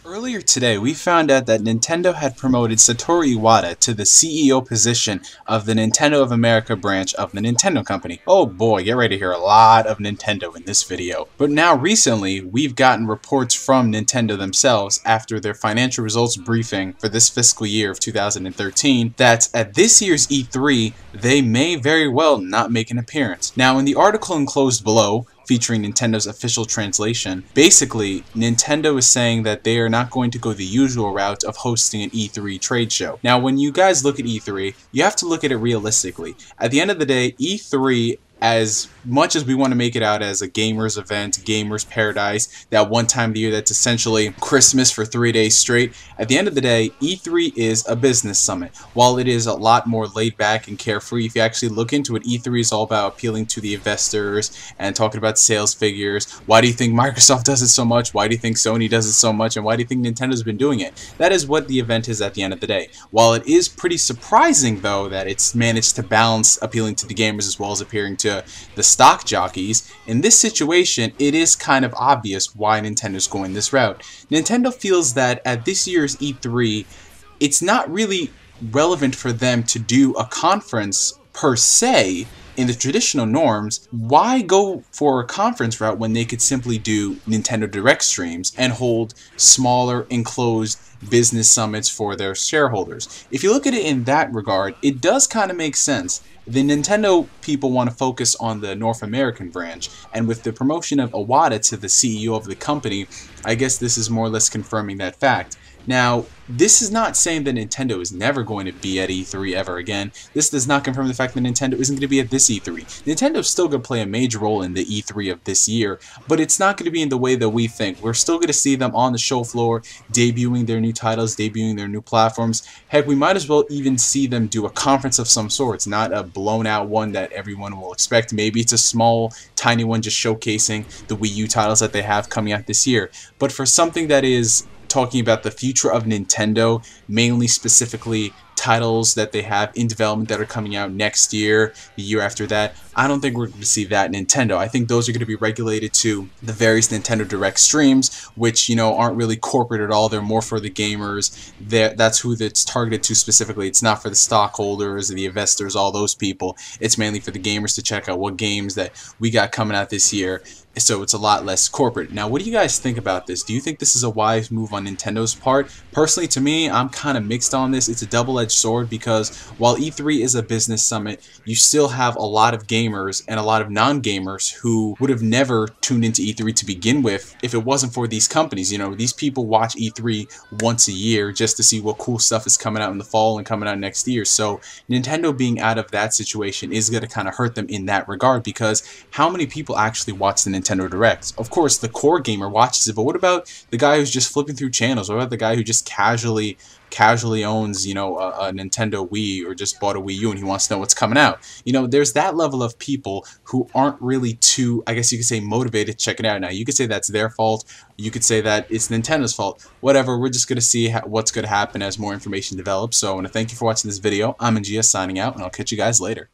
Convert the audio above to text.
Earlier today, we found out that Nintendo had promoted Satoru Iwata to the CEO position of the Nintendo of America branch of the Nintendo company. Oh boy, get ready to hear a lot of Nintendo in this video. But now recently, we've gotten reports from Nintendo themselves after their financial results briefing for this fiscal year of 2013 that at this year's E3, they may very well not make an appearance. Now in the article enclosed below, featuring Nintendo's official translation, basically, Nintendo is saying that they are not going to go the usual route of hosting an E3 trade show. Now, when you guys look at E3, you have to look at it realistically. At the end of the day, E3, as much as we want to make it out as a gamers event, gamers paradise, that one time of the year that's essentially Christmas for 3 days straight, at the end of the day, E3 is a business summit. While it is a lot more laid back and carefree, if you actually look into it, E3 is all about appealing to the investors and talking about sales figures. Why do you think Microsoft does it so much? Why do you think Sony does it so much? And why do you think Nintendo's been doing it? That is what the event is at the end of the day. While it is pretty surprising, though, that it's managed to balance appealing to the gamers as well as appearing to the stock jockeys, in this situation, it is kind of obvious why Nintendo's going this route. Nintendo feels that at this year's E3, it's not really relevant for them to do a conference per se. In the traditional norms, why go for a conference route when they could simply do Nintendo Direct streams and hold smaller enclosed business summits for their shareholders? If you look at it in that regard, it does kind of make sense. The Nintendo people want to focus on the North American branch, and with the promotion of Iwata to the CEO of the company, I guess this is more or less confirming that fact. Now, this is not saying that Nintendo is never going to be at E3 ever again. This does not confirm the fact that Nintendo isn't going to be at this E3. Nintendo is still going to play a major role in the E3 of this year, but it's not going to be in the way that we think. We're still going to see them on the show floor, debuting their new titles, debuting their new platforms. Heck, we might as well even see them do a conference of some sorts, not a blown out one that everyone will expect. Maybe it's a small, tiny one just showcasing the Wii U titles that they have coming out this year. But for something that is talking about the future of Nintendo, mainly specifically titles that they have in development that are coming out next year, the year after that, I don't think we're going to see that Nintendo. I think those are going to be regulated to the various Nintendo Direct streams, which, you know, aren't really corporate at all. They're more for the gamers. That's who it's targeted to specifically. It's not for the stockholders, the investors, all those people. It's mainly for the gamers to check out what games that we got coming out this year. So it's a lot less corporate. Now, what do you guys think about this? Do you think this is a wise move on Nintendo's part? Personally, to me, I'm kind of mixed on this. It's a double-edged sword because while E3 is a business summit, you still have a lot of gamers and a lot of non-gamers who would have never tuned into E3 to begin with if it wasn't for these companies. You know, these people watch E3 once a year just to see what cool stuff is coming out in the fall and coming out next year. So Nintendo being out of that situation is going to kind of hurt them in that regard, because how many people actually watch the Nintendo Directs? Of course, the core gamer watches it, but what about the guy who's just flipping through channels? What about the guy who just casually owns, you know, a Nintendo Wii, or just bought a Wii U and he wants to know what's coming out? You know, there's that level of people who aren't really too, I guess you could say, motivated to check it out. Now, you could say that's their fault. You could say that it's Nintendo's fault. Whatever, we're just going to see what's going to happen as more information develops. So I want to thank you for watching this video. I'm Ngia signing out, and I'll catch you guys later.